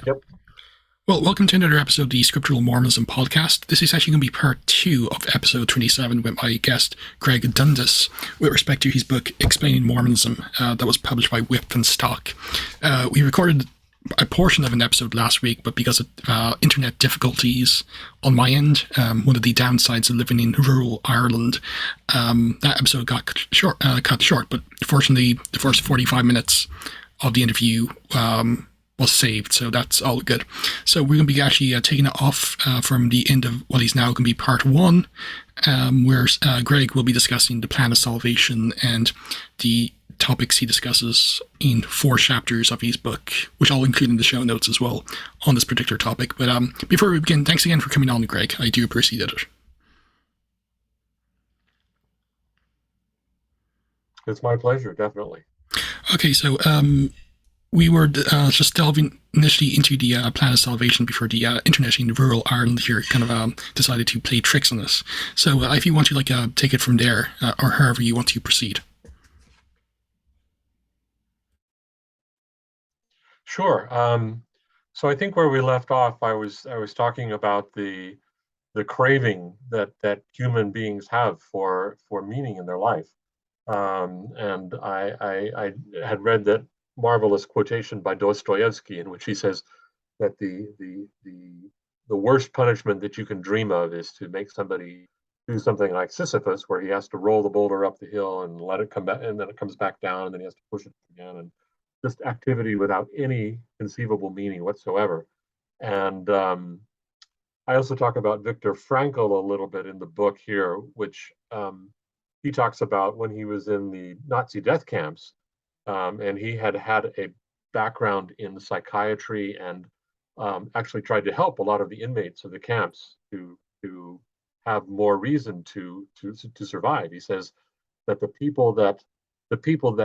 Yep. Well, welcome to another episode of the Scriptural Mormonism podcast. This is actually going to be part 2 of episode 27 with my guest, Greg Dundas, with respect to his book, Explaining Mormonism, that was published by Whip and Stock. We recorded a portion of an episode last week, but because of internet difficulties on my end, one of the downsides of living in rural Ireland, that episode got cut short, but fortunately the first 45 minutes of the interview was saved, so that's all good. So we're going to be actually taking it off from the end of what is now going to be part 1, where Greg will be discussing the plan of salvation and the topics he discusses in 4 chapters of his book, which I'll include in the show notes as well on this particular topic. But before we begin, thanks again for coming on, Greg. I do appreciate it. It's my pleasure, definitely. Okay, so we were just delving initially into the plan of salvation before the internet in rural Ireland here kind of decided to play tricks on us. So if you want to take it from there, or however you want to proceed. Sure. So I think where we left off, I was talking about the craving that human beings have for meaning in their life, and I had read that marvelous quotation by Dostoevsky in which he says that the worst punishment that you can dream of is to make somebody do something like Sisyphus, where he has to roll the boulder up the hill and let it come back, and then it comes back down, and then he has to push it again, and just activity without any conceivable meaning whatsoever. And I also talk about Viktor Frankl a little bit in the book here, which he talks about when he was in the Nazi death camps, and he had a background in psychiatry and actually tried to help a lot of the inmates of the camps to have more reason to survive. He says that the people that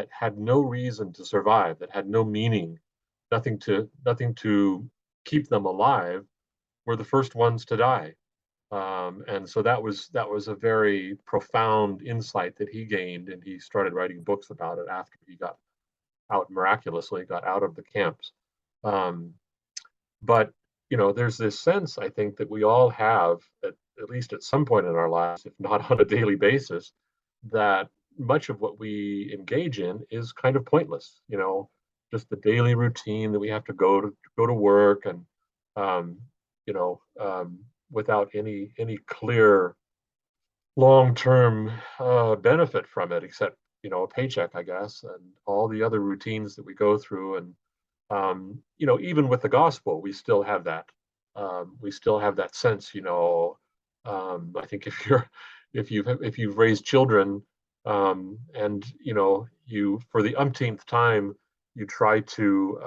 had no reason to survive, that had no meaning, nothing to keep them alive, were the first ones to die. And so that was a very profound insight that he gained, and he started writing books about it after he got out miraculously, got out of the camps. But there's this sense, I think, that we all have, at least at some point in our lives, if not on a daily basis, that much of what we engage in is kind of pointless. Just the daily routine that we have to go to work, and um, without any clear long-term benefit from it, except a paycheck, I guess, and all the other routines that we go through. And even with the gospel, we still have that. We still have that sense. I think if you've raised children, and you, for the umpteenth time, you try to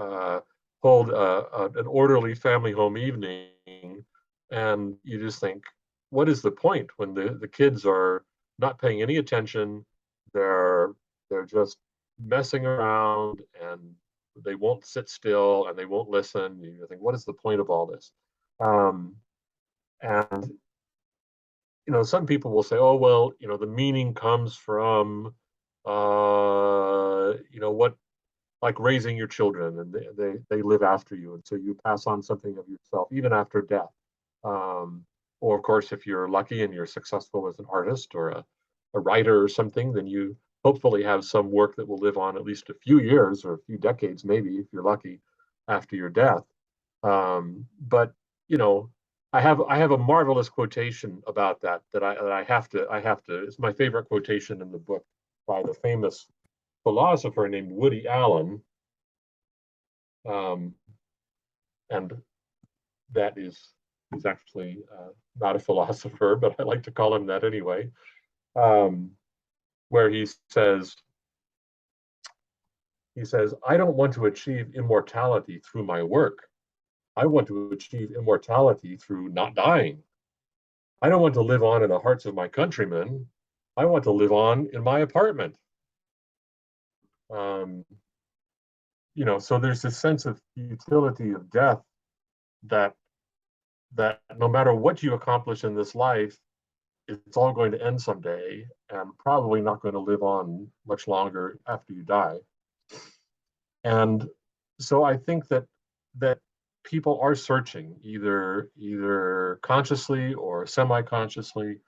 hold an orderly family home evening, and you just think, what is the point when the kids are not paying any attention? They're just messing around, and they won't sit still, and they won't listen. You think, what is the point of all this? And some people will say, oh, well, the meaning comes from what, like raising your children, and they live after you, and so you pass on something of yourself even after death. Or of course, if you're lucky and you're successful as an artist or a writer or something, then you hopefully have some work that will live on at least a few years or a few decades, maybe, if you're lucky, after your death. But I have a marvelous quotation about that I have to. It's my favorite quotation in the book, by the famous philosopher named Woody Allen, um, and that is he's actually not a philosopher, but I like to call him that anyway. Um, where he says, I don't want to achieve immortality through my work. I want to achieve immortality through not dying. I don't want to live on in the hearts of my countrymen. I want to live on in my apartment. Um, so there's this sense of futility of death, that no matter what you accomplish in this life, it's all going to end someday, and probably not going to live on much longer after you die. And so I think that people are searching either consciously or semi-consciously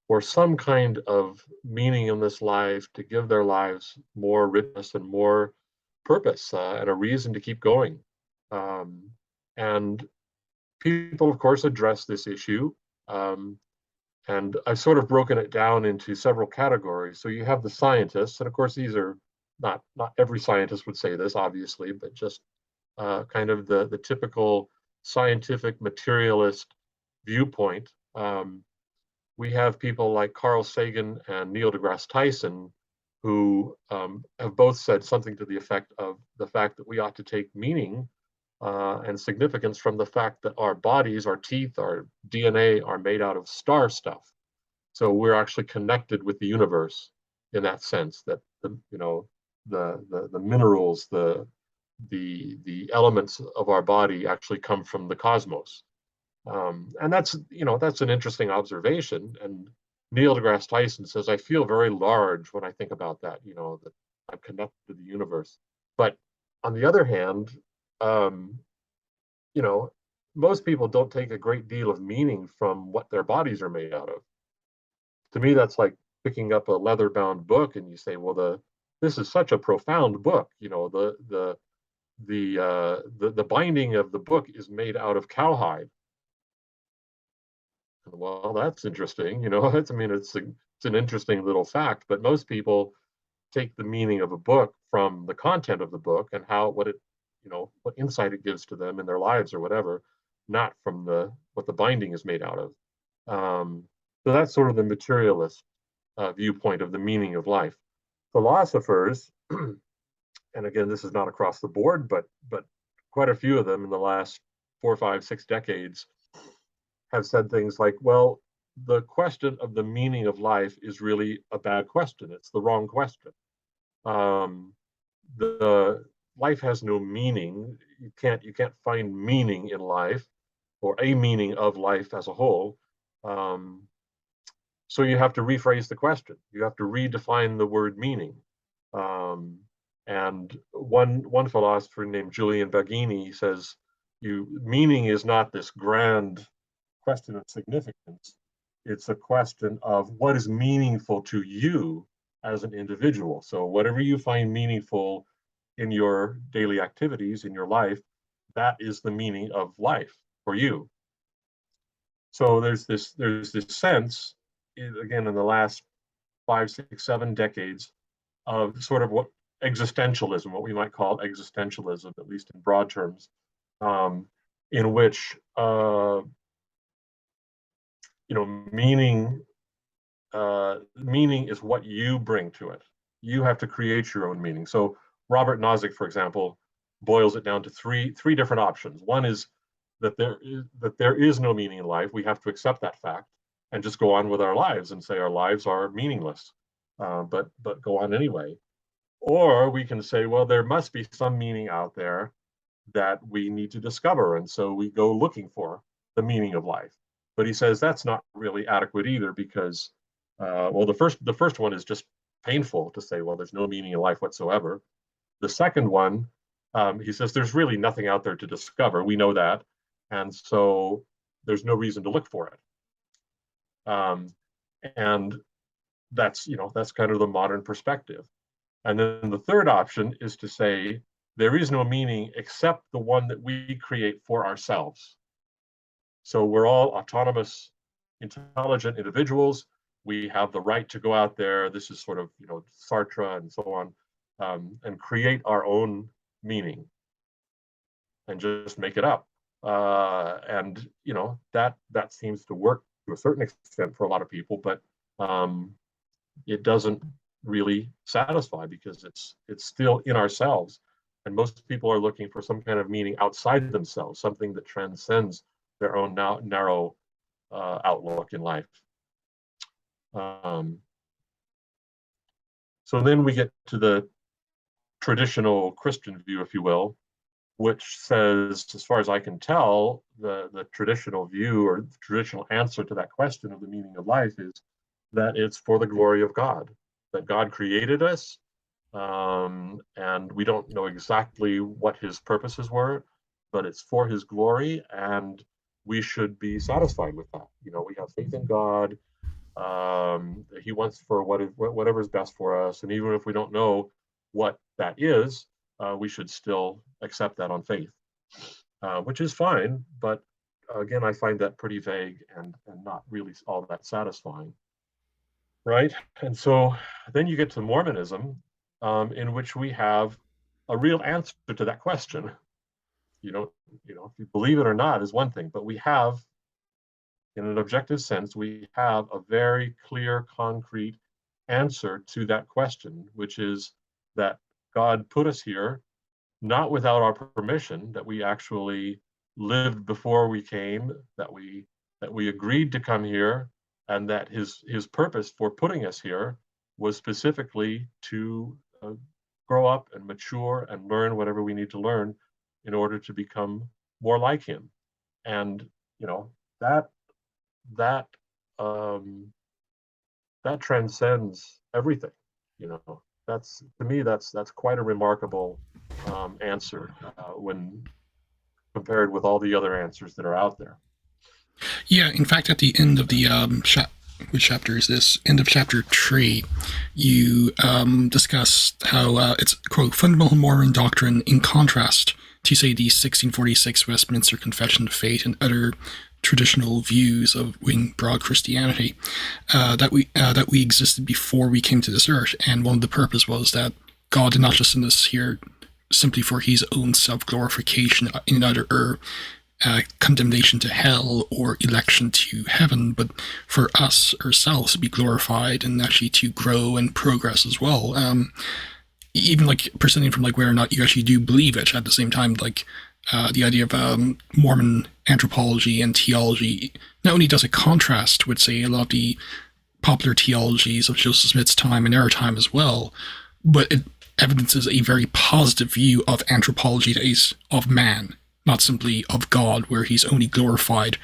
for some kind of meaning in this life to give their lives more richness and more purpose and a reason to keep going. And people, of course, address this issue. And I've sort of broken it down into several categories. So you have the scientists, and of course, these are not every scientist would say this, obviously, but just kind of the typical scientific materialist viewpoint. We have people like Carl Sagan and Neil deGrasse Tyson, who have both said something to the effect of the fact that we ought to take meaning and significance from the fact that our bodies, our teeth, our DNA are made out of star stuff. So we're actually connected with the universe in that sense, that the minerals, the elements of our body actually come from the cosmos. And that's an interesting observation. And Neil deGrasse Tyson says, I feel very large when I think about that, that I'm connected to the universe. But on the other hand, most people don't take a great deal of meaning from what their bodies are made out of. To me, that's like picking up a leather-bound book and you say, well, this is such a profound book. The binding of the book is made out of cowhide. Well, that's interesting. It's an interesting little fact, but most people take the meaning of a book from the content of the book and what insight it gives to them in their lives or whatever, not from what the binding is made out of. So that's sort of the materialist viewpoint of the meaning of life. Philosophers, and again, this is not across the board, but quite a few of them in the last 4, 5, 6 decades have said things like, well, the question of the meaning of life is really a bad question. It's the wrong question. The life has no meaning. You can't find meaning in life or a meaning of life as a whole. So you have to rephrase the question. You have to redefine the word meaning. And one philosopher named Julian Baggini says, meaning is not this grand question of significance. It's a question of what is meaningful to you as an individual. So whatever you find meaningful in your daily activities, in your life, that is the meaning of life for you. So there's this sense, again, in the last 5, 6, 7 decades of sort of what existentialism, what we might call existentialism, at least in broad terms, in which meaning is what you bring to it. You have to create your own meaning. So Robert Nozick, for example, boils it down to three different options. One is that there is no meaning in life. We have to accept that fact and just go on with our lives and say our lives are meaningless, but go on anyway. Or we can say, well, there must be some meaning out there that we need to discover, and so we go looking for the meaning of life. But he says that's not really adequate either, because the first one is just painful to say, well, there's no meaning in life whatsoever. The second one, he says there's really nothing out there to discover. We know that, and so there's no reason to look for it. And that's kind of the modern perspective. And then the third option is to say there is no meaning except the one that we create for ourselves. So we're all autonomous, intelligent individuals. We have the right to go out there. This is sort of, Sartre and so on, and create our own meaning and just make it up. And that seems to work to a certain extent for a lot of people, but it doesn't really satisfy, because it's still in ourselves, and most people are looking for some kind of meaning outside themselves, something that transcends their own narrow outlook in life. So then we get to the traditional Christian view, if you will, which says, as far as I can tell, the traditional view or the traditional answer to that question of the meaning of life is that it's for the glory of God, that God created us, and we don't know exactly what his purposes were, but it's for his glory, and we should be satisfied with that. We have faith in God. He wants for whatever is best for us, and even if we don't know what that is, we should still accept that on faith, which is fine. But again, I find that pretty vague and not really all that satisfying, right? And so then you get to Mormonism, in which we have a real answer to that question. If you believe it or not is one thing, but we have, in an objective sense, we have a very clear, concrete answer to that question, which is that God put us here not without our permission, that we actually lived before we came, that we agreed to come here, and that his purpose for putting us here was specifically to grow up and mature and learn whatever we need to learn in order to become more like him. And that that that transcends everything. That's, to me, that's quite a remarkable answer when compared with all the other answers that are out there. Yeah, in fact, at the end of the which chapter is this? End of chapter 3, you discuss how it's, quote, fundamental Mormon doctrine in contrast to, say, the 1646 Westminster Confession of Faith and other traditional views of broad Christianity, that we existed before we came to this earth, and one of the purpose was that God did not just send us here simply for his own self-glorification in either condemnation to hell or election to heaven, but for us ourselves to be glorified and actually to grow and progress as well. Even like presenting from like whether or not you actually do believe it. At the same time, like the idea of Mormon anthropology and theology not only does it contrast with, say, a lot of the popular theologies of Joseph Smith's time and our time as well, but it evidences a very positive view of anthropology, that is, of man, not simply of God, where he's only glorified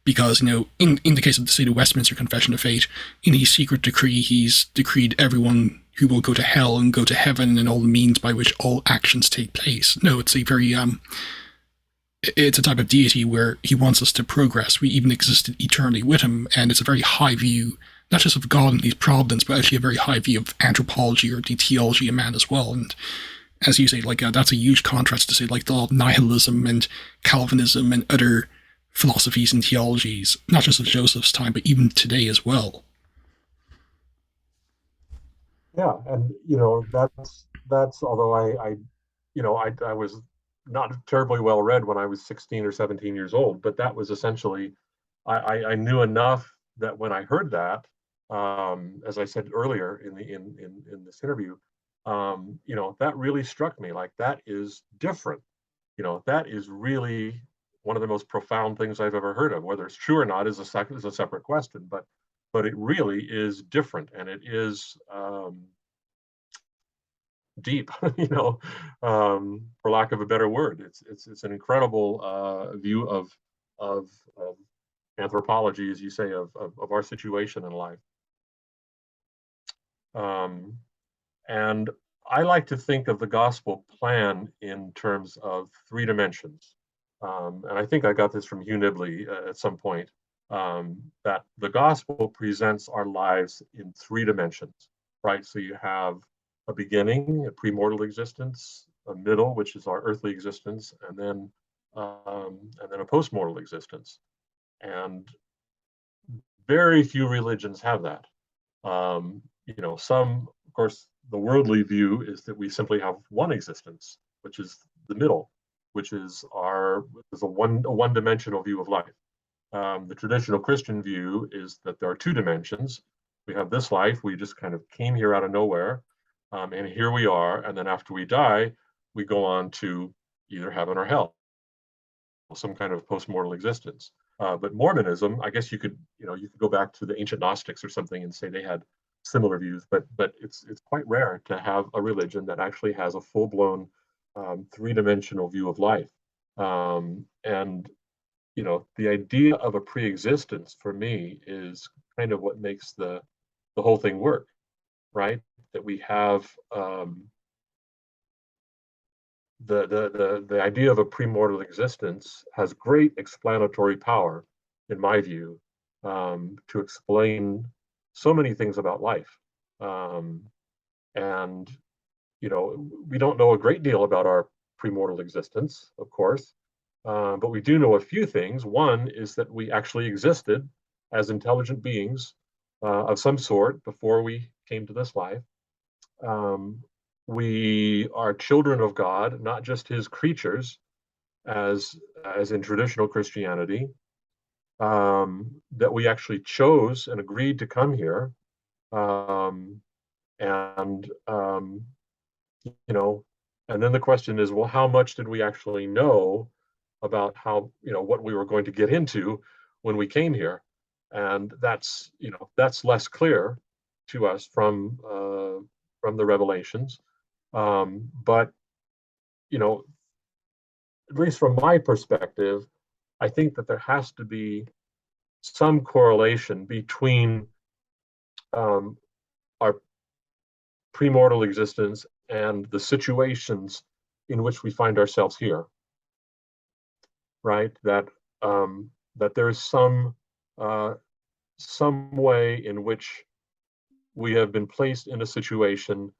because, in the case of, say, the Westminster Confession of Faith, in his secret decree, he's decreed everyone who will go to hell and go to heaven and all the means by which all actions take place. No, it's a very, it's a type of deity where he wants us to progress. We even existed eternally with him, and it's a very high view, not just of God and his providence, but actually a very high view of anthropology or the theology of man as well. And as you say, like that's a huge contrast to, say, like the nihilism and Calvinism and other philosophies and theologies, not just of Joseph's time, but even today as well. Yeah, and that's although I was not terribly well read when I was 16 or 17 years old, but that was essentially, I knew enough that when I heard that, as I said earlier in this interview, that really struck me. Like, that is different. That is really one of the most profound things I've ever heard of. Whether it's true or not is a separate question, but it really is different, and it is deep, for lack of a better word. It's an incredible view of anthropology, as you say, of our situation in life. And I like to think of the gospel plan in terms of 3 dimensions. And I think I got this from Hugh Nibley at some point, that the gospel presents our lives in 3 dimensions, right? So you have a beginning, a premortal existence, a middle, which is our earthly existence, and then a postmortal existence. And very few religions have that. Some, of course, the worldly view is that we simply have one existence, which is the middle, which is a one-dimensional view of life. The traditional Christian view is that there are 2 dimensions. We have this life, we just kind of came here out of nowhere, and here we are, and then after we die, we go on to either heaven or hell, some kind of postmortal existence. But Mormonism, I guess you could go back to the ancient Gnostics or something and say they had similar views, but it's quite rare to have a religion that actually has a full-blown 3-dimensional view of life. And the idea of a pre-existence for me is kind of what makes the whole thing work, right? That we have the idea of a premortal existence has great explanatory power, in my view, to explain so many things about life. And we don't know a great deal about our premortal existence, of course, but we do know a few things. One is that we actually existed as intelligent beings of some sort before we came to this life. We are children of God, not just his creatures, as in traditional Christianity, that we actually chose and agreed to come here. And and then the question is, well, how much did we actually know about how, what we were going to get into when we came here? And that's less clear to us from the revelations. But at least from my perspective, I think that there has to be some correlation between our premortal existence and the situations in which we find ourselves here, right? That there is some way in which we have been placed in a situation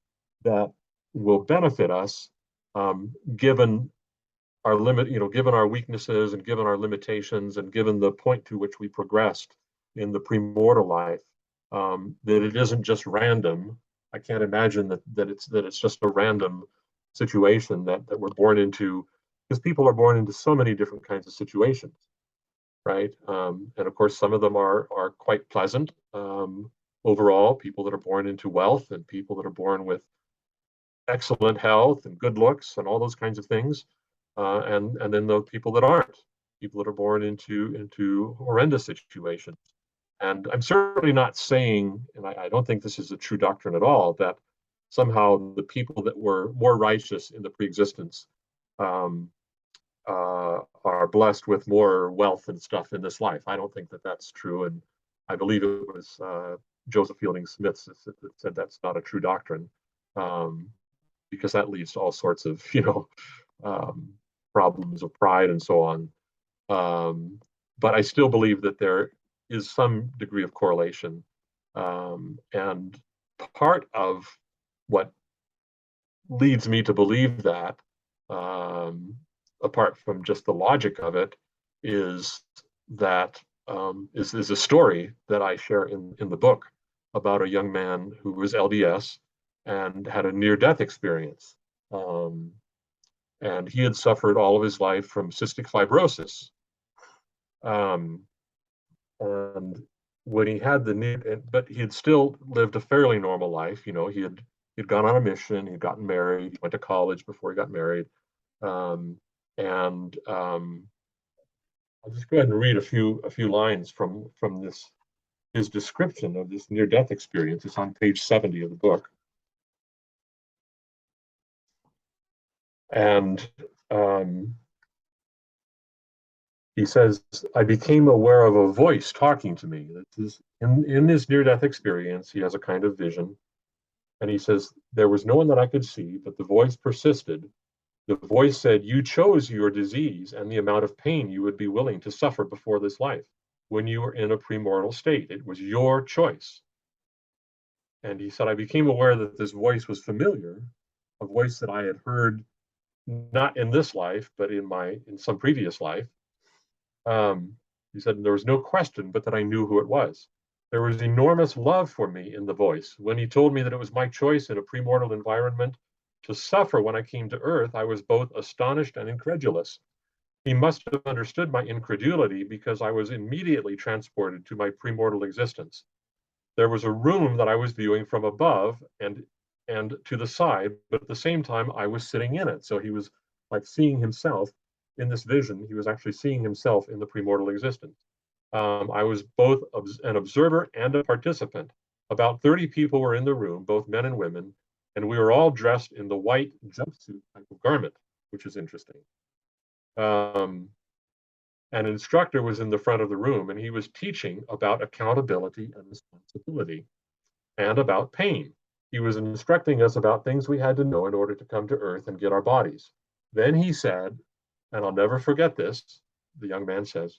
that will benefit us, given our given our weaknesses and given our limitations and given the point to which we progressed in the premortal life, that it isn't just random. I can't imagine that it's just a random situation that we're born into, because people are born into so many different kinds of situations, right? And of course, some of them are quite pleasant overall. People that are born into wealth and people that are born with excellent health and good looks and all those kinds of things, and then the people that aren't, people that are born into horrendous situations. And I'm certainly not saying, and I don't think this is a true doctrine at all, that somehow the people that were more righteous in the preexistence are blessed with more wealth and stuff in this life. I don't think that that's true, and I believe it was Joseph Fielding Smith that said that's not a true doctrine, because that leads to all sorts of problems of pride and so on. But I still believe that there is some degree of correlation, and part of what leads me to believe that, apart from just the logic of it, is that is a story that I share in the book about a young man who was LDS and had a near-death experience. And he had suffered all of his life from cystic fibrosis. And when he had but he had still lived a fairly normal life. He'd gone on a mission, he'd gotten married, he went to college before he got married. And I'll just go ahead and read a few lines from his description of this near-death experience. It's on page 70 of the book. And he says, I became aware of a voice talking to me. This is in his near-death experience, he has a kind of vision. And he says, there was no one that I could see, but the voice persisted. The voice said, you chose your disease and the amount of pain you would be willing to suffer before this life when you were in a premortal state. It was your choice. And he said, I became aware that this voice was familiar, a voice that I had heard not in this life, but in some previous life. He said, there was no question but that I knew who it was. There was enormous love for me in the voice. When he told me that it was my choice in a premortal environment to suffer when I came to earth, I was both astonished and incredulous. He must have understood my incredulity, because I was immediately transported to my premortal existence. There was a room that I was viewing from above and to the side, but at the same time, I was sitting in it. So he was like seeing himself in this vision. He was actually seeing himself in the premortal existence. I was both an observer and a participant. About 30 people were in the room, both men and women, and we were all dressed in the white jumpsuit type of garment, which is interesting. An instructor was in the front of the room, and he was teaching about accountability and responsibility and about pain. He was instructing us about things we had to know in order to come to earth and get our bodies. Then he said, and I'll never forget this, the young man says,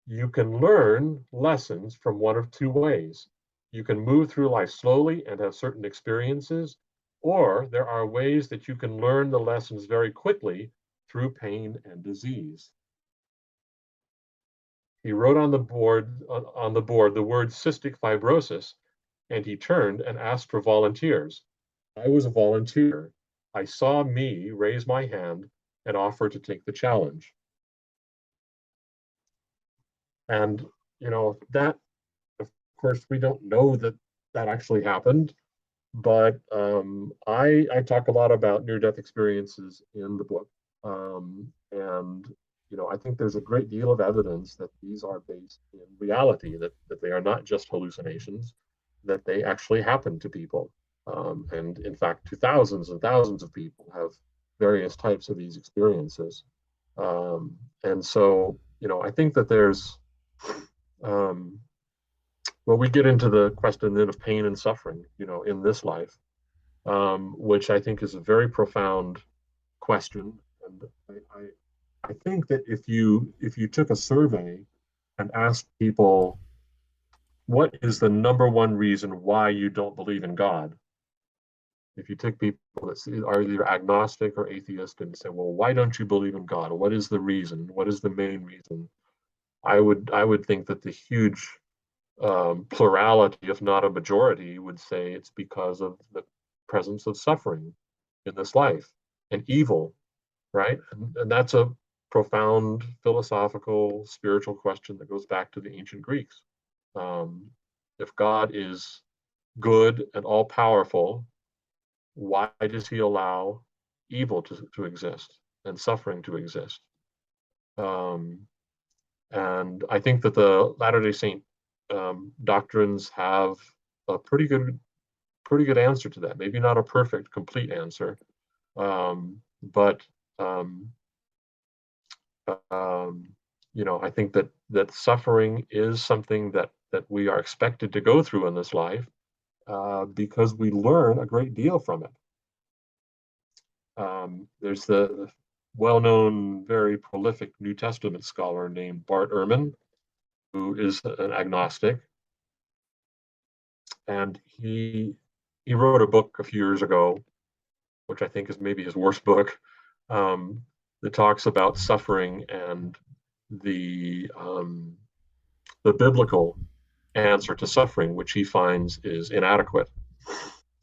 you can learn lessons from one of two ways. You can move through life slowly and have certain experiences, or there are ways that you can learn the lessons very quickly through pain and disease. He wrote on the board the word cystic fibrosis, and he turned and asked for volunteers. I was a volunteer. I saw me raise my hand and offer to take the challenge. And, that, of course, we don't know that that actually happened, but I talk a lot about near-death experiences in the book. And, I think there's a great deal of evidence that these are based in reality, that they are not just hallucinations, that they actually happen to people. And in fact, to thousands and thousands of people have various types of these experiences. And so, I think that there's, um, well, we get into the question then of pain and suffering, in this life, which I think is a very profound question. And I think that if you took a survey and asked people, what is the number one reason why you don't believe in God? If you take people that are either agnostic or atheist and say, well, why don't you believe in God? What is the reason? What is the main reason? I would think that the huge plurality, if not a majority, would say it's because of the presence of suffering in this life and evil, right? And that's a profound philosophical, spiritual question that goes back to the ancient Greeks. If God is good and all powerful, why does he allow evil to exist and suffering to exist? Um, and I think that the Latter-day Saint doctrines have a pretty good answer to that. Maybe not a perfect, complete answer, but I think that suffering is something that we are expected to go through in this life because we learn a great deal from it. There's the well-known, very prolific New Testament scholar named Bart Ehrmann, who is an agnostic, and he wrote a book a few years ago, which I think is maybe his worst book, that talks about suffering and the biblical answer to suffering, which he finds is inadequate.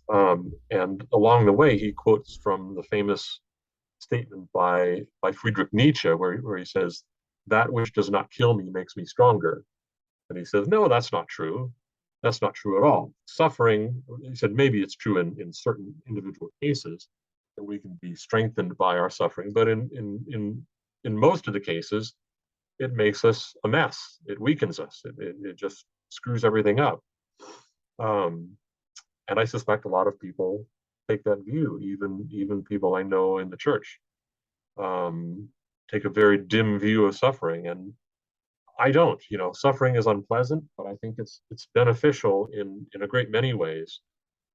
And along the way, he quotes from the famous statement by Friedrich Nietzsche, where he says, "That which does not kill me makes me stronger." And he says, "No, that's not true. That's not true at all. Suffering," he said, "maybe it's true in certain individual cases that we can be strengthened by our suffering, but in most of the cases, it makes us a mess. It weakens us. It just screws everything up." Um, and I suspect a lot of people take that view, even people I know in the church take a very dim view of suffering. And I don't. Suffering is unpleasant, but I think it's beneficial in a great many ways.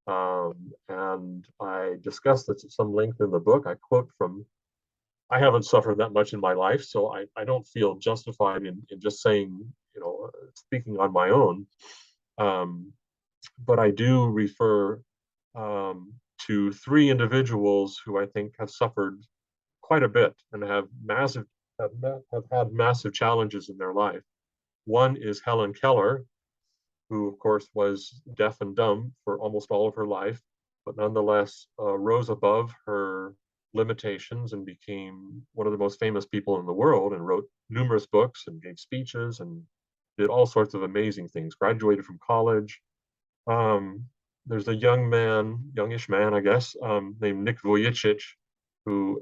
And I discuss this at some length in the book. I quote from, I haven't suffered that much in my life, so I don't feel justified in just saying, speaking on my own. But I do refer to three individuals who I think have suffered quite a bit and have had massive challenges in their life. One is Helen Keller, who of course was deaf and dumb for almost all of her life, but nonetheless rose above her limitations and became one of the most famous people in the world and wrote numerous books and gave speeches and did all sorts of amazing things, graduated from college. There's a youngish man, I guess, named Nick Vujicic, who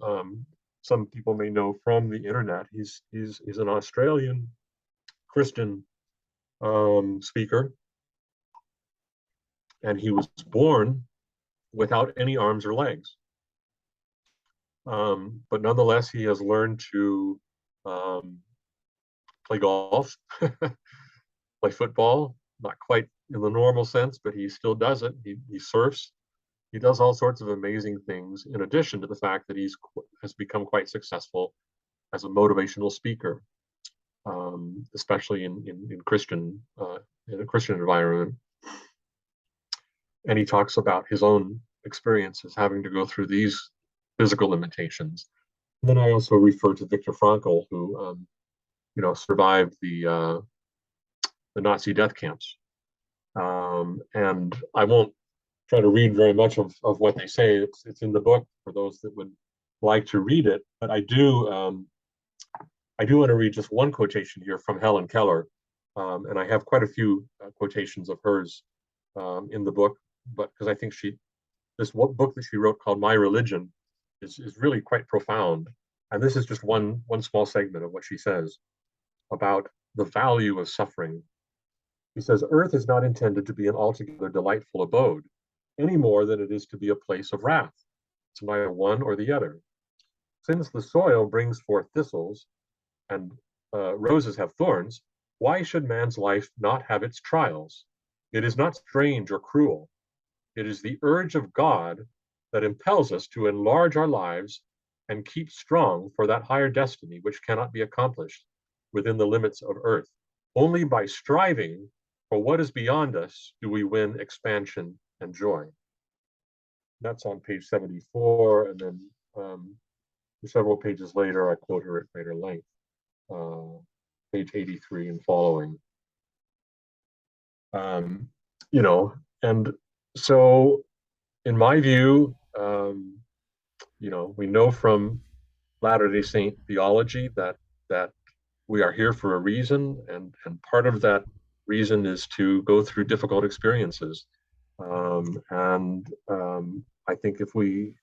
some people may know from the internet. He's an Australian Christian speaker, and he was born without any arms or legs. But nonetheless, he has learned to play golf, play football, not quite in the normal sense, but he still does it. He surfs. He does all sorts of amazing things, in addition to the fact that has become quite successful as a motivational speaker, especially in Christian in a Christian environment. And he talks about his own experiences having to go through these physical limitations. And then I also refer to Viktor Frankl, who survived the Nazi death camps. And I won't try to read very much of what they say. It's in the book for those that would like to read it. But I do want to read just one quotation here from Helen Keller, and I have quite a few quotations of hers in the book. But because I think this book that she wrote called My Religion is really quite profound. And this is just one small segment of what she says about the value of suffering. He says, "Earth is not intended to be an altogether delightful abode, any more than it is to be a place of wrath. It's neither one or the other. Since the soil brings forth thistles and roses have thorns, why should man's life not have its trials? It is not strange or cruel. It is the urge of God that impels us to enlarge our lives and keep strong for that higher destiny which cannot be accomplished within the limits of earth. Only by striving for what is beyond us do we win expansion and joy." That's on page 74, and then several pages later, I quote her at greater length, page 83 and following. And so in my view, we know from Latter-day Saint theology that we are here for a reason, and part of that reason is to go through difficult experiences. I think if we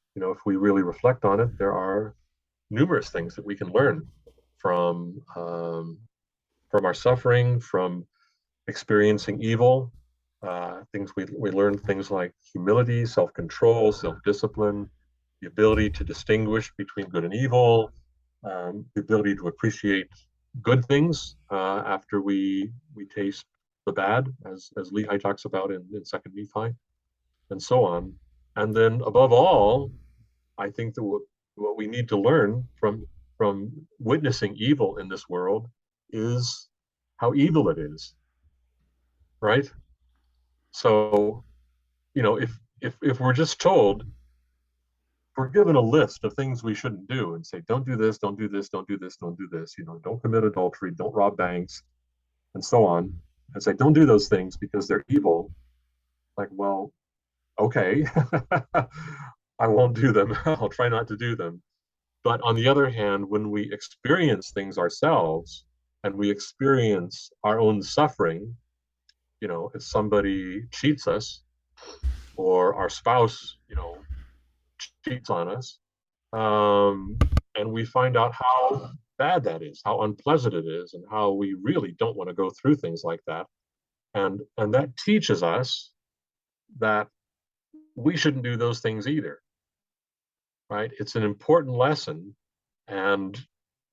really reflect on it, there are numerous things that we can learn from our suffering, from experiencing evil. Things we learn things like humility, self-control, self-discipline, the ability to distinguish between good and evil, the ability to appreciate good things after we taste the bad, as Lehi talks about in Second Nephi, and so on. And then above all, I think that what we need to learn from witnessing evil in this world is how evil it is, right? So, if we're just told, we're given a list of things we shouldn't do and say, don't do this, don't do this, don't do this, don't do this, don't commit adultery, don't rob banks, and so on, and say, don't do those things because they're evil. Like, well, okay, I won't do them. I'll try not to do them. But on the other hand, when we experience things ourselves and we experience our own suffering, if somebody cheats us or our spouse, cheats on us, and we find out how bad that is, how unpleasant it is, and how we really don't want to go through things like that. And that teaches us that we shouldn't do those things either, right? It's an important lesson. And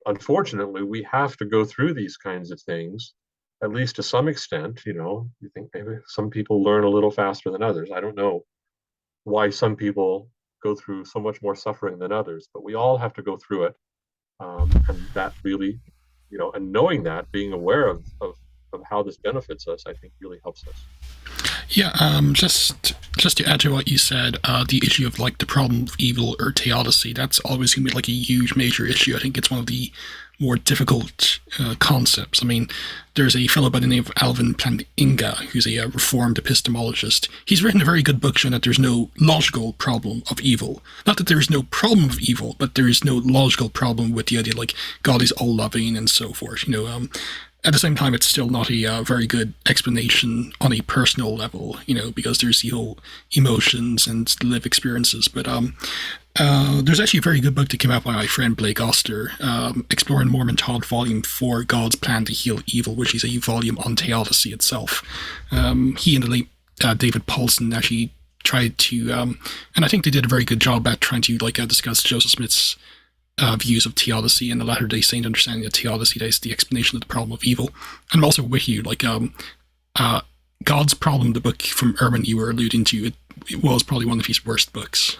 unfortunately, we have to go through these kinds of things, at least to some extent. You think maybe some people learn a little faster than others. I don't know why some people go through so much more suffering than others, but we all have to go through it. And that really, and knowing that, being aware of how this benefits us, I think really helps us. Yeah, just to add to what you said, the issue of the problem of evil or theodicy, that's always going to be a huge major issue. I think it's one of the more difficult concepts. I mean, there's a fellow by the name of Alvin Plantinga, who's a reformed epistemologist. He's written a very good book showing that there's no logical problem of evil. Not that there's no problem of evil, but there is no logical problem with the idea God is all-loving and so forth. At the same time, it's still not a very good explanation on a personal level, because there's the whole emotions and live experiences. But there's actually a very good book that came out by my friend Blake Oster, Exploring Mormon Thought, Volume 4, God's Plan to Heal Evil, which is a volume on theodicy itself. He and the late David Paulson actually tried to, and I think they did a very good job at trying to discuss Joseph Smith's views of theodicy and the Latter-day Saint understanding of theodicy, that is the explanation of the problem of evil. And I'm also with you, God's Problem, the book from Ehrmann you were alluding to, was probably one of his worst books.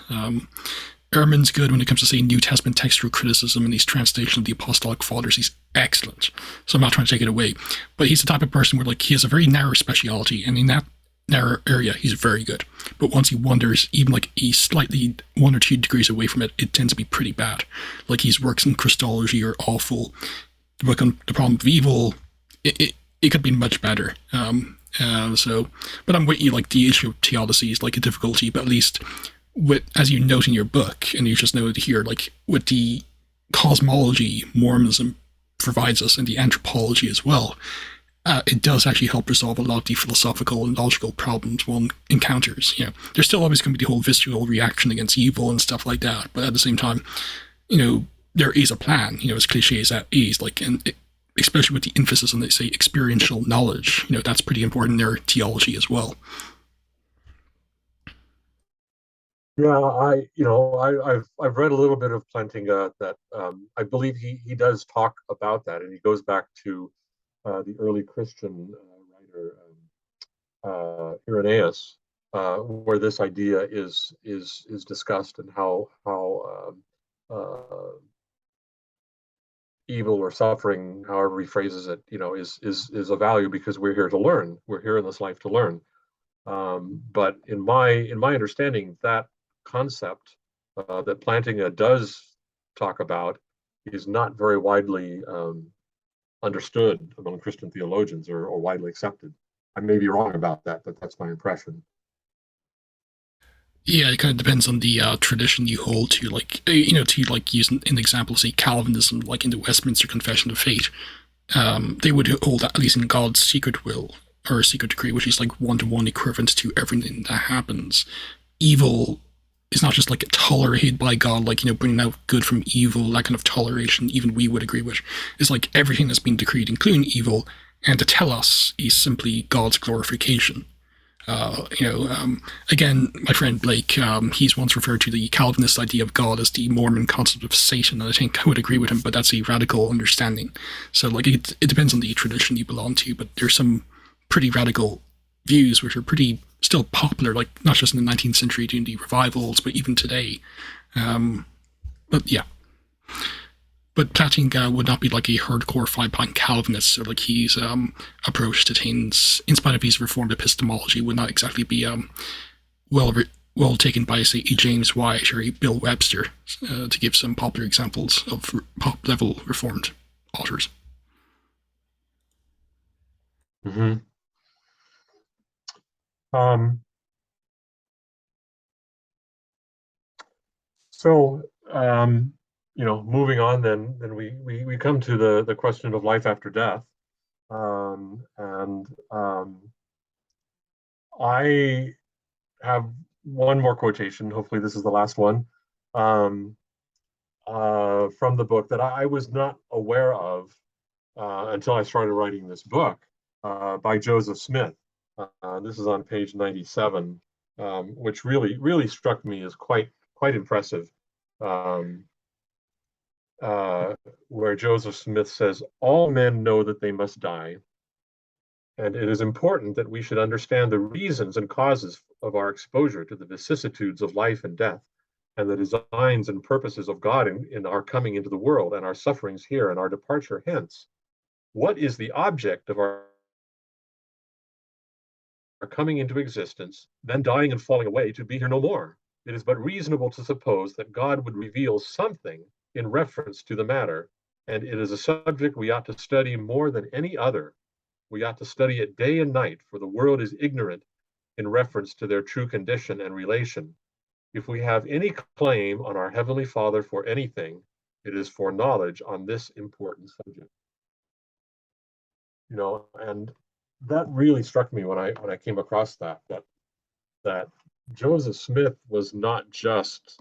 Ehrmann's good when it comes to, say, New Testament textual criticism and his translation of the Apostolic Fathers. He's excellent. So I'm not trying to take it away. But he's the type of person where, like, he has a very narrow speciality, and in that narrow area, he's very good. But once he wanders, even like he's slightly 1 or 2 degrees away from it, it tends to be pretty bad. Like his works in Christology are awful. The book on the problem of evil, it could be much better. But I'm with you, like the issue of theodicy is like a difficulty, but at least with, as you note in your book, and you just noted here, like with the cosmology Mormonism provides us and the anthropology as well, it does actually help resolve a lot of the philosophical and logical problems one encounters. You know, there's still always going to be the whole visceral reaction against evil and stuff like that, but at the same time, you know, there is a plan. You know, as cliche as that is, like, especially with the emphasis on, they say, experiential knowledge. You know, that's pretty important in their theology as well. Yeah, I've read a little bit of Plantinga that I believe he does talk about that, and he goes back to the early Christian writer Irenaeus, where this idea is discussed, and how evil or suffering, however he phrases it, you know, is a value because we're here to learn. We're here in this life to learn. But in my understanding, that concept that Plantinga does talk about is not very widely understood among Christian theologians, or widely accepted. I may be wrong about that, but that's my impression. Yeah, it kind of depends on the tradition you hold to. Like, you know, to like use an example, say Calvinism, like in the Westminster Confession of Faith, they would hold that, at least in God's secret will or secret decree, which is like 1-to-1 equivalent to everything that happens. Evil is not just like tolerated by God, like, you know, bringing out good from evil, that kind of toleration, even we would agree with. It's like everything has been decreed, including evil, and to tell us is simply God's glorification. Again, my friend Blake, he's once referred to the Calvinist idea of God as the Mormon concept of Satan, and I think I would agree with him, but that's a radical understanding. So, like, it depends on the tradition you belong to, but there's some pretty radical views which are pretty still popular, like not just in the 19th century during the revivals, but even today. But yeah. But Plantinga would not be like a hardcore 5-point Calvinist, or like his approach to things, in spite of his reformed epistemology, would not exactly be well taken by, say, a James White or a Bill Webster, to give some popular examples of pop-level reformed authors. Mm-hmm. So, you know, moving on, then we come to the question of life after death, and I have one more quotation. Hopefully, this is the last one, um, from the book that I was not aware of until I started writing this book, by Joseph Smith. This is on page 97, which really struck me as quite impressive. Um, where Joseph Smith says, "All men know that they must die, and it is important that we should understand the reasons and causes of our exposure to the vicissitudes of life and death, and the designs and purposes of God in our coming into the world, and our sufferings here, and our departure hence. What is the object of our coming into existence, then dying and falling away to be here no more? It is but reasonable to suppose that God would reveal something in reference to the matter, and it is a subject we ought to study more than any other. We ought to study it day and night, for the world is ignorant in reference to their true condition and relation. If we have any claim on our Heavenly Father for anything, it is for knowledge on this important subject." You know, and that really struck me when I came across that Joseph Smith was not just,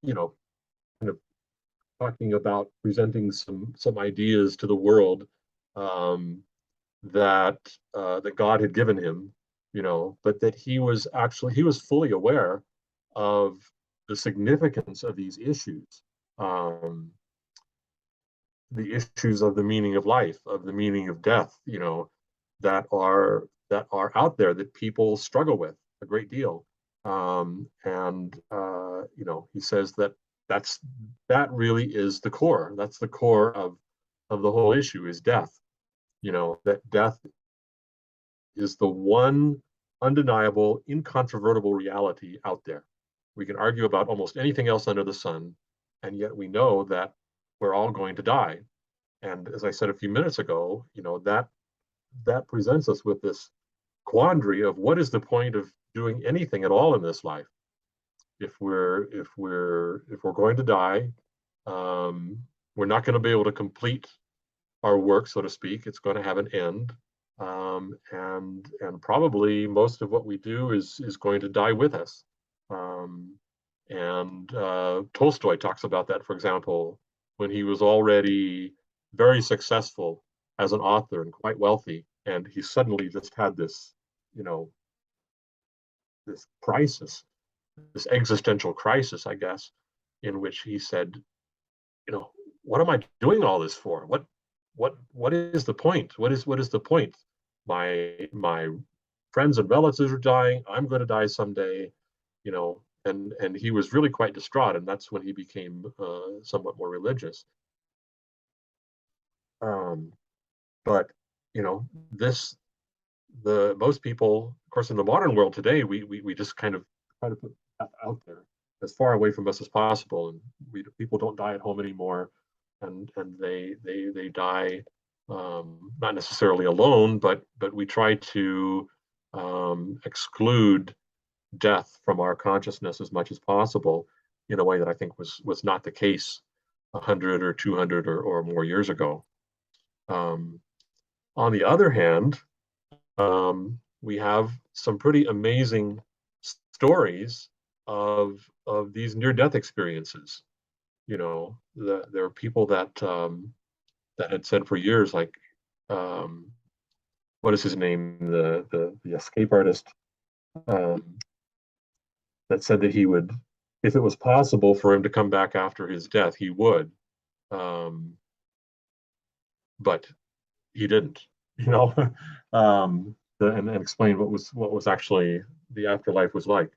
you know, kind of talking about presenting some ideas to the world, um, that that God had given him, you know, but that he was fully aware of the significance of these issues, um, the issues of the meaning of life, of the meaning of death, you know, that are that are out there that people struggle with a great deal. He says that really is the core. That's the core of the whole issue is death. That death is the one undeniable, incontrovertible reality out there. We can argue about almost anything else under the sun, and yet we know that we're all going to die. And as I said a few minutes ago, that presents us with this quandary of what is the point of doing anything at all in this life if we're going to die. We're not going to be able to complete our work, so to speak. It's going to have an end, and probably most of what we do is going to die with us. And Tolstoy talks about that, for example, when he was already very successful as an author and quite wealthy, and he suddenly just had this, this crisis, this existential crisis, I guess, in which he said, what am I doing all this for? What is the point? What is the point? My friends and relatives are dying. I'm going to die someday, and he was really quite distraught, and that's when he became somewhat more religious. But this the most people, of course, in the modern world today, we just kind of try to put that out there as far away from us as possible, and people don't die at home anymore, and they die not necessarily alone, but we try to exclude death from our consciousness as much as possible in a way that I think was not the case 100 or 200 or more years ago. On the other hand, we have some pretty amazing stories of these near-death experiences. There are people that had said for years, like, what is his name, the escape artist, that said that he would, if it was possible for him to come back after his death, he would, but he didn't. And explain what was actually the afterlife was like.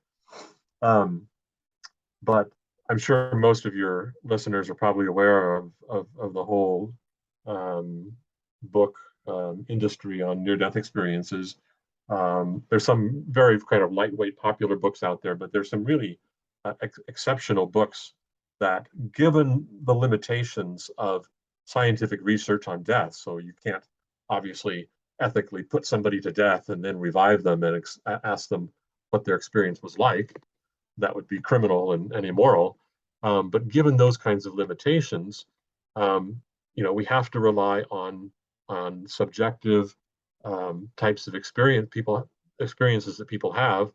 But I'm sure most of your listeners are probably aware of the whole book industry on near-death experiences. There's some very kind of lightweight popular books out there, but there's some really exceptional books that, given the limitations of scientific research on death, so you can't obviously ethically put somebody to death and then revive them and ask them what their experience was like. That would be criminal and immoral. But given those kinds of limitations, we have to rely on subjective types of experiences that people have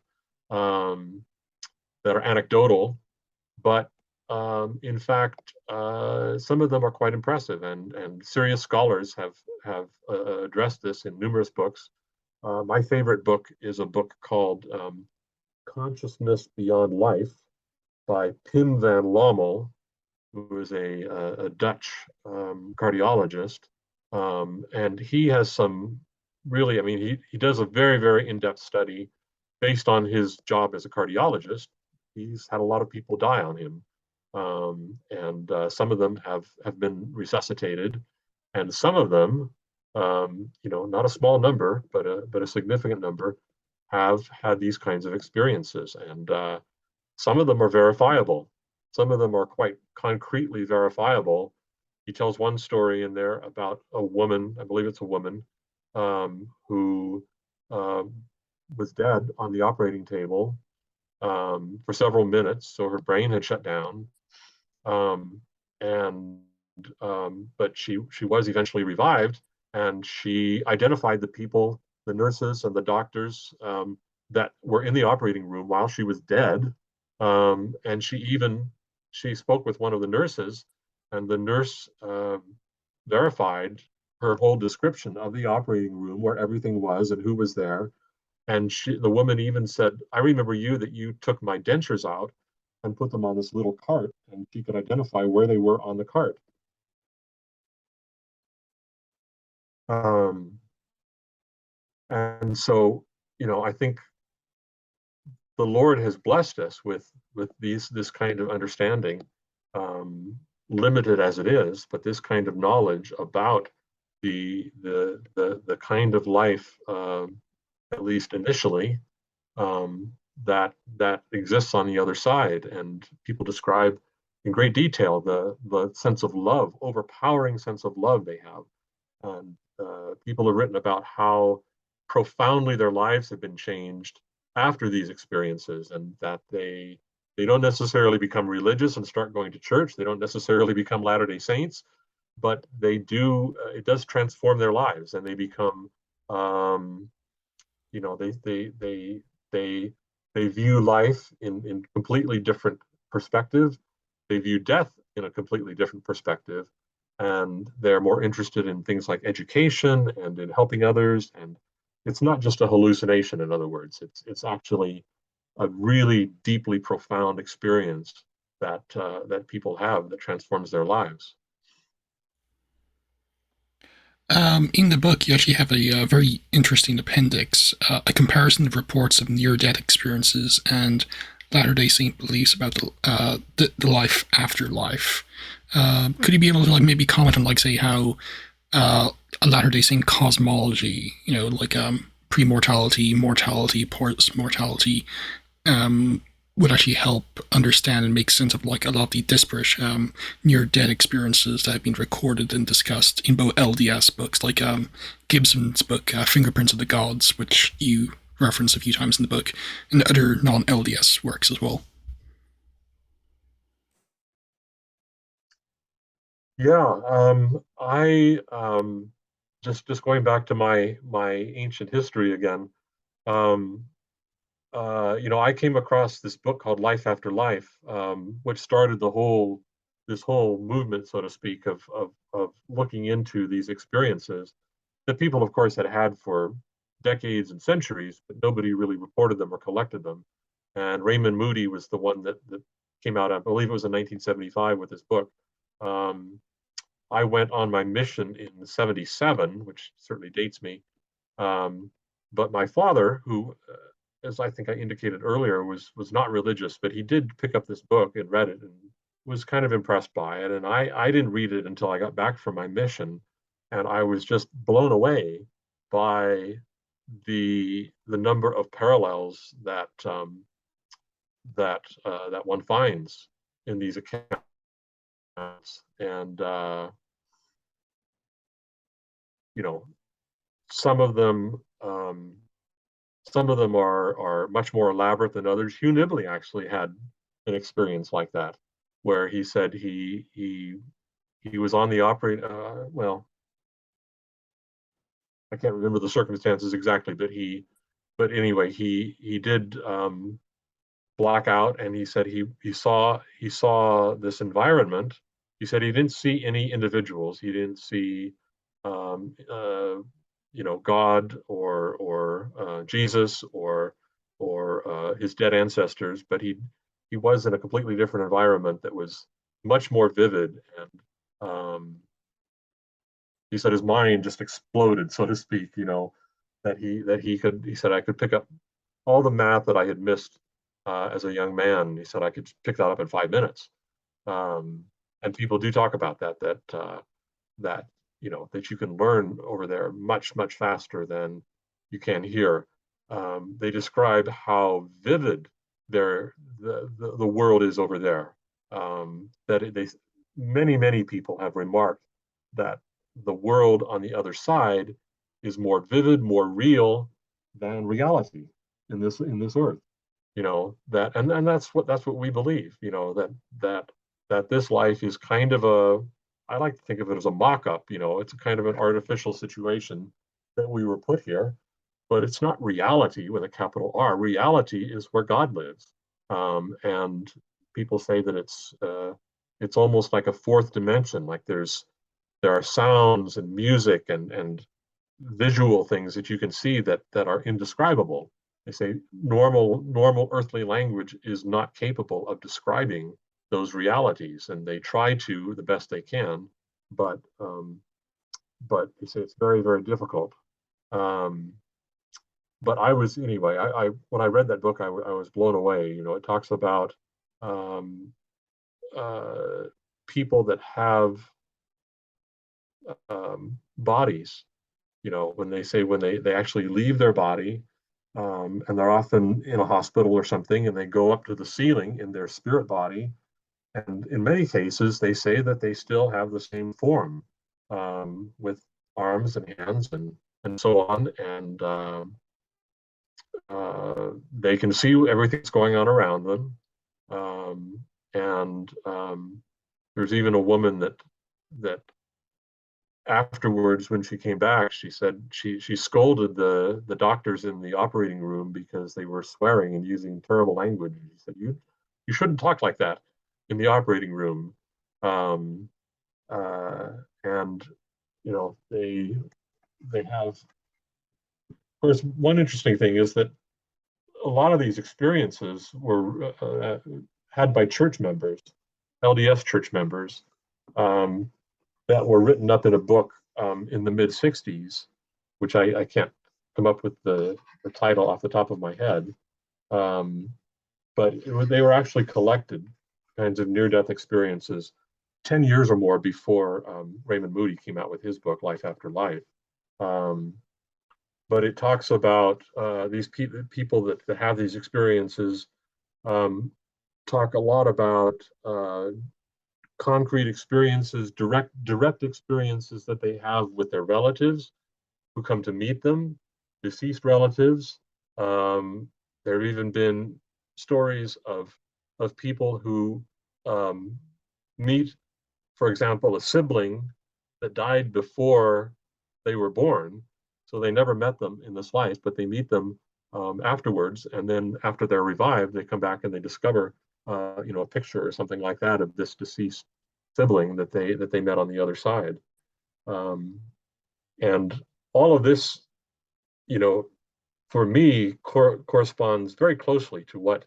that are anecdotal, but in fact, some of them are quite impressive, and serious scholars have addressed this in numerous books. My favorite book is a book called Consciousness Beyond Life by Pim van Lommel, who is a Dutch cardiologist, and he has some really, he does a very, very in-depth study based on his job as a cardiologist. He's had a lot of people die on him. And some of them have been resuscitated, and some of them, not a small number, but a significant number, have had these kinds of experiences, and some of them are verifiable. Some of them are quite concretely verifiable. He tells one story in there about a woman, I believe it's a woman, who was dead on the operating table for several minutes, so her brain had shut down. But she was eventually revived, and she identified the people, the nurses and the doctors that were in the operating room while she was dead. And she spoke with one of the nurses, and the nurse verified her whole description of the operating room, where everything was and who was there. And the woman even said, "I remember that you took my dentures out and put them on this little cart," and she could identify where they were on the cart. And so, I think the Lord has blessed us with this kind of understanding, um, limited as it is, but this kind of knowledge about the kind of life, at least initially, um, that exists on the other side. And people describe in great detail the sense of love, overpowering sense of love they have. And people have written about how profoundly their lives have been changed after these experiences, and that they don't necessarily become religious and start going to church. They don't necessarily become Latter-day Saints, but they do. It does transform their lives, and they become, um, you know, they they view life in completely different perspective. They view death in a completely different perspective, and they're more interested in things like education and in helping others. And it's not just a hallucination. In other words, it's actually a really deeply profound experience that people have that transforms their lives. In the book, you actually have a very interesting appendix, a comparison of reports of near-death experiences and Latter-day Saint beliefs about the life after life. Could you be able to maybe comment on say how a Latter-day Saint cosmology, pre-mortality, mortality, post-mortality, um, would actually help understand and make sense of a lot of the disparate near-death experiences that have been recorded and discussed in both LDS books, like Gibson's book Fingerprints of the Gods, which you reference a few times in the book, and other non-LDS works as well. Yeah, I just going back to my ancient history again. Um, I came across this book called Life After Life, which started this whole movement, so to speak, of looking into these experiences that people, of course, had had for decades and centuries, but nobody really reported them or collected them. And Raymond Moody was the one that came out, I believe it was in 1975, with this book. Um, I went on my mission in '77, which certainly dates me. Um, but my father, who, as I think I indicated earlier, was not religious, but he did pick up this book and read it and was kind of impressed by it. And I didn't read it until I got back from my mission, and I was just blown away by the number of parallels that one finds in these accounts. And you know, some of them some of them are much more elaborate than others. Hugh Nibley actually had an experience like that, where he said he was on the operating. Well, I can't remember the circumstances exactly, but anyway, he did black out, and he said he saw this environment. He said he didn't see any individuals. He didn't see um, uh, God or Jesus or his dead ancestors, but he was in a completely different environment that was much more vivid. And he said his mind just exploded, so to speak. He said I could pick up all the math that I had missed as a young man. He said I could pick that up in 5 minutes. Um, and people do talk about that that you can learn over there much faster than you can here. They describe how vivid the world is over there. They many people have remarked that the world on the other side is more vivid, more real than reality in this earth. That and that's what we believe. That this life is kind of a, I like to think of it as a mock-up. It's a kind of an artificial situation that we were put here, but it's not reality with a capital R. Reality is where God lives. And people say that it's almost like a fourth dimension. Like there are sounds and music and visual things that you can see that are indescribable. They say normal earthly language is not capable of describing those realities, and they try to the best they can, but they say it's very difficult. Um, but I was anyway. I when I read that book, I was blown away. It talks about um, uh, people that have bodies. When they actually leave their body, and they're often in a hospital or something, and they go up to the ceiling in their spirit body, and in many cases, they say that they still have the same form, with arms and hands and so on, and they can see everything that's going on around them. And there's even a woman that afterwards, when she came back, she said she scolded the doctors in the operating room because they were swearing and using terrible language. She said, you shouldn't talk like that in the operating room. Um, and they have, of course, one interesting thing is that a lot of these experiences were had by church members, LDS church members, that were written up in a book in the mid 60s, which I can't come up with the title off the top of my head. But they were actually collected kinds of near-death experiences 10 years or more before Raymond Moody came out with his book, Life After Life. But it talks about these people that have these experiences, talk a lot about concrete experiences, direct experiences that they have with their relatives who come to meet them, deceased relatives. There have even been stories of people who meet, for example, a sibling that died before they were born. So they never met them in this life, but they meet them afterwards. And then after they're revived, they come back and they discover a picture or something like that of this deceased sibling that they met on the other side. And all of this, for me, corresponds very closely to what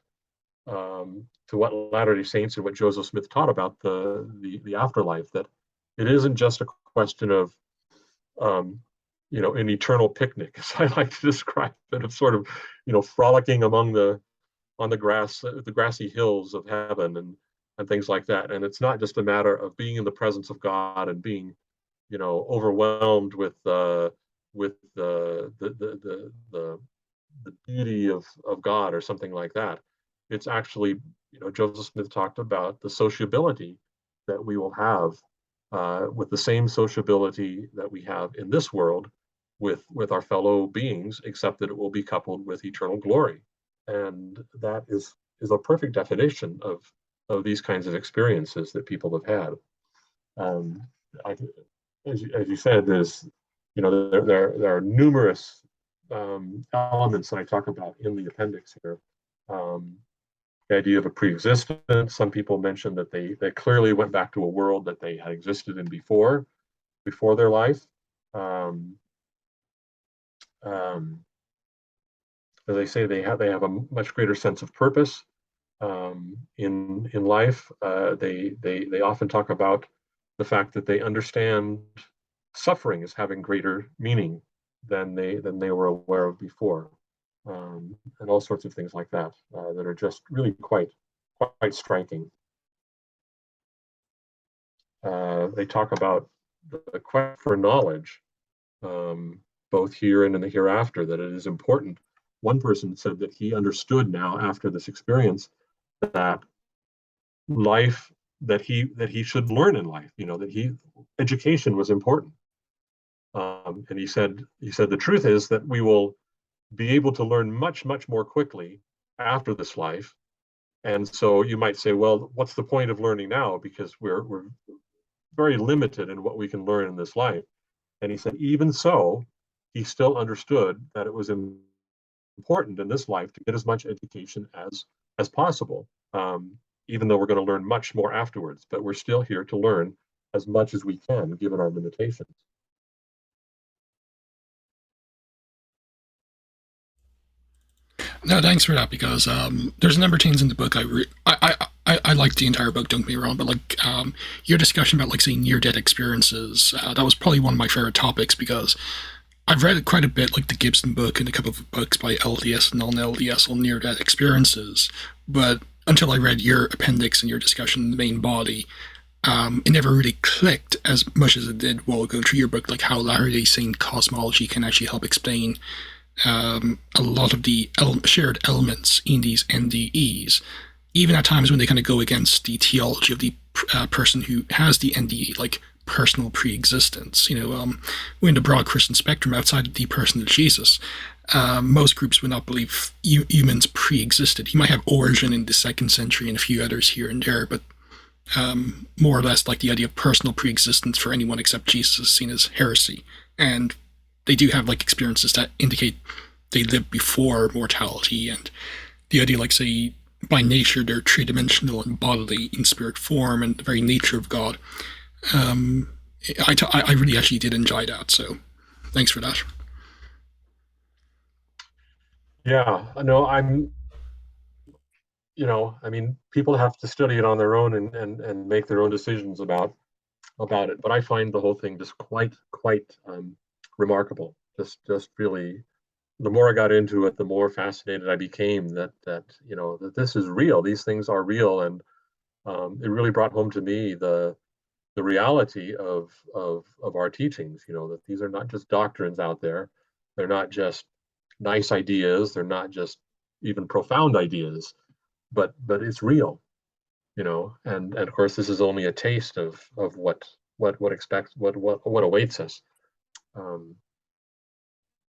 Latter-day Saints and what Joseph Smith taught about the afterlife. That it isn't just a question of an eternal picnic, as I like to describe it, of sort of frolicking on the grassy hills of heaven and things like that. And it's not just a matter of being in the presence of God and being overwhelmed with the beauty of God or something like that. It's actually, Joseph Smith talked about the sociability that we will have with the same sociability that we have in this world with our fellow beings, except that it will be coupled with eternal glory. And that is a perfect definition of these kinds of experiences that people have had. As you said, there are numerous elements that I talk about in the appendix here. The idea of a pre-existence. Some people mention that they clearly went back to a world that they had existed in before their life. As I say, they have a much greater sense of purpose in life. They often talk about the fact that they understand suffering as having greater meaning than they were aware of before, and all sorts of things like that that are just really quite striking. They talk about the quest for knowledge, both here and in the hereafter, that it is important. One person said that he understood now after this experience that life, that he should learn in life, that education was important. And he said the truth is that we will be able to learn much more quickly after this life. And so you might say, well, what's the point of learning now? Because we're very limited in what we can learn in this life. And he said, even so, he still understood that it was important in this life to get as much education as possible, even though we're going to learn much more afterwards. But we're still here to learn as much as we can, given our limitations. No, thanks for that, because there's a number of things in the book I like the entire book, don't get me wrong, but your discussion about say near-death experiences, that was probably one of my favorite topics, because I've read quite a bit, like the Gibson book and a couple of books by LDS and non-LDS on near-death experiences, but until I read your appendix and your discussion in the main body, it never really clicked as much as it did while going through your book, like how Latter-day Saint cosmology can actually help explain a lot of the shared elements in these NDEs, even at times when they kind of go against the theology of the person who has the NDE, like personal pre-existence. We're in the broad Christian spectrum outside of the person of Jesus. Most groups would not believe humans pre-existed. You might have Origin in the 2nd century and a few others here and there, but more or less like the idea of personal pre-existence for anyone except Jesus is seen as heresy. And they do have like experiences that indicate they lived before mortality, and the idea, like, say, by nature they're three-dimensional and bodily in spirit form and the very nature of God. I really actually did enjoy that, so thanks for that. Yeah, no, people have to study it on their own and make their own decisions about it. But I find the whole thing just quite remarkable. Just really, the more I got into it, the more fascinated I became that this is real. These things are real, and it really brought home to me the reality of our teachings. That these are not just doctrines out there. They're not just nice ideas. They're not just even profound ideas, but it's real. And of course this is only a taste of what awaits us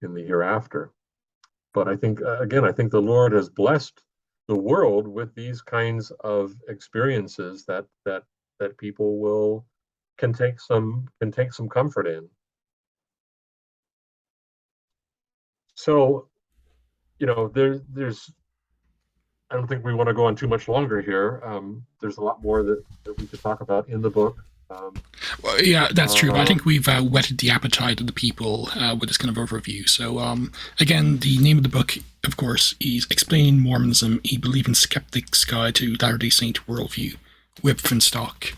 in the hereafter. But I think I think the Lord has blessed the world with these kinds of experiences that people can take some comfort in. So, there's I don't think we want to go on too much longer here. There's a lot more that we could talk about in the book. Well, yeah, that's true. I think we've whetted the appetite of the people with this kind of overview. So, again, the name of the book, of course, is Explaining Mormonism, a Believing Skeptic's Guide to Latter-day Saint Worldview, Wipf and Stock.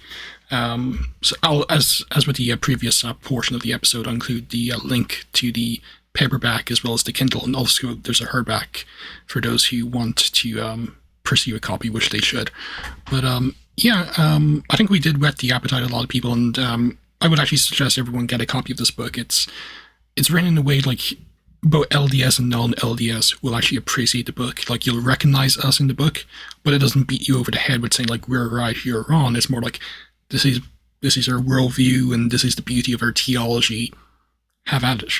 So I'll, as with the previous portion of the episode, I'll include the link to the paperback as well as the Kindle, and also there's a hardback for those who want to pursue a copy, which they should. But I think we did whet the appetite of a lot of people, and I would actually suggest everyone get a copy of this book. It's written in a way like both LDS and non-LDS will actually appreciate the book. Like, you'll recognize us in the book, but it doesn't beat you over the head with saying like we're right, you're wrong. It's more like this is our worldview and this is the beauty of our theology. Have at it,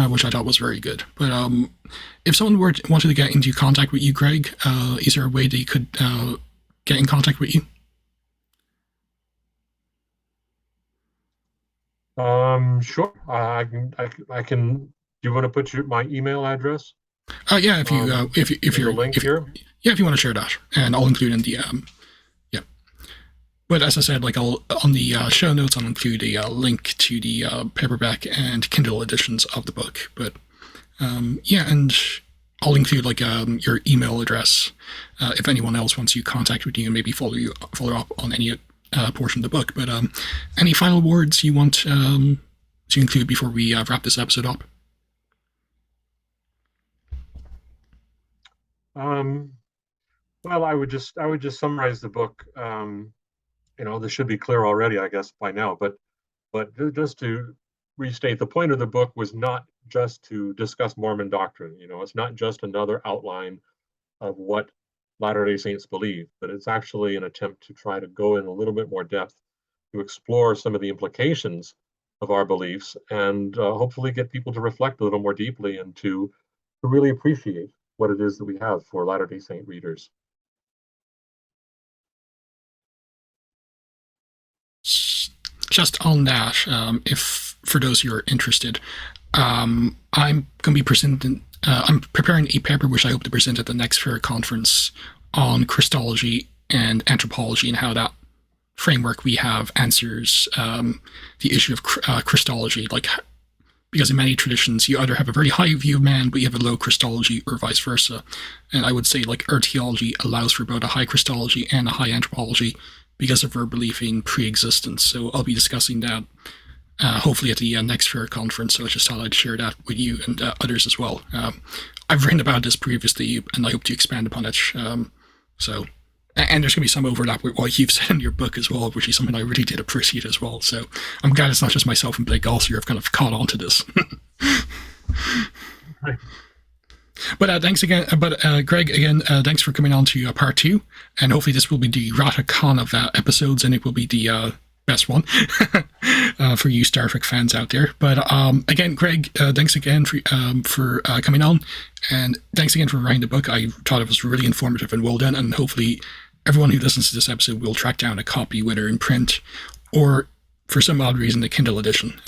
which I thought was very good. But if someone wanted to get into contact with you, Greg, is there a way they could get in contact with you? Sure. I can. Do you want to put my email address? Yeah, if you're link here. Yeah, if you want to share that, and I'll include in the yeah. But as I said, like on the show notes, I'll include a link to the paperback and Kindle editions of the book. But and I'll include like your email address if anyone else wants to contact with you and maybe follow up on any portion of the book. But any final words you want to include before we wrap this episode up? Well, I would just summarize the book. This should be clear already, I guess, by now. But just to restate, the point of the book was not just to discuss Mormon doctrine. It's not just another outline of what Latter-day Saints believe, but it's actually an attempt to try to go in a little bit more depth to explore some of the implications of our beliefs and hopefully get people to reflect a little more deeply and to really appreciate what it is that we have for Latter-day Saint readers. Just on that, if for those who are interested, I'm going to be presenting. I'm preparing a paper which I hope to present at the next fair conference on Christology and anthropology and how that framework we have answers the issue of Christology. Like, because in many traditions, you either have a very high view of man, but you have a low Christology, or vice versa. And I would say, like, our theology allows for both a high Christology and a high anthropology because of our belief in pre-existence. So I'll be discussing that hopefully at the next Fair conference. So I just thought I'd share that with you and others as well. I've written about this previously, and I hope to expand upon it. And there's going to be some overlap with what you've said in your book as well, which is something I really did appreciate as well. So I'm glad it's not just myself and Blake also have kind of caught on to this. Right. But thanks again. Greg, again, thanks for coming on to part 2. And hopefully this will be the Ratakon of episodes, and it will be the best one for you Star Trek fans out there. But again, Greg, thanks again for coming on. And thanks again for writing the book. I thought it was really informative and well done. And hopefully everyone who listens to this episode will track down a copy, whether in print or for some odd reason the Kindle edition.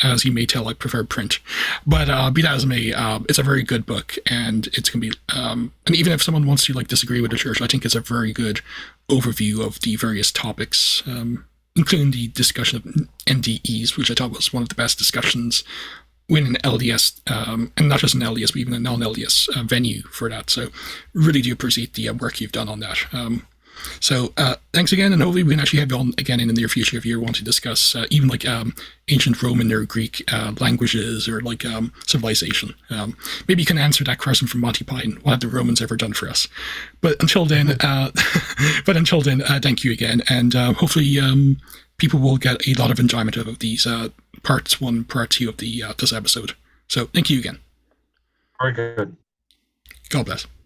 As you may tell, I prefer print. But be that as it may, it's a very good book, and it's going to be, and even if someone wants to disagree with the church, I think it's a very good overview of the various topics, including the discussion of NDEs, which I thought was one of the best discussions in an LDS, and not just an LDS, but even a non-LDS venue for that. So really do appreciate the work you've done on that. So thanks again, and hopefully we can actually have you on again in the near future if you want to discuss even ancient Roman or Greek languages or civilization. Maybe you can answer that question from Monty Python: what have the Romans ever done for us? But until then, thank you again, and hopefully people will get a lot of enjoyment of these parts 1, part 2 of the this episode. So thank you again. Very good. God bless.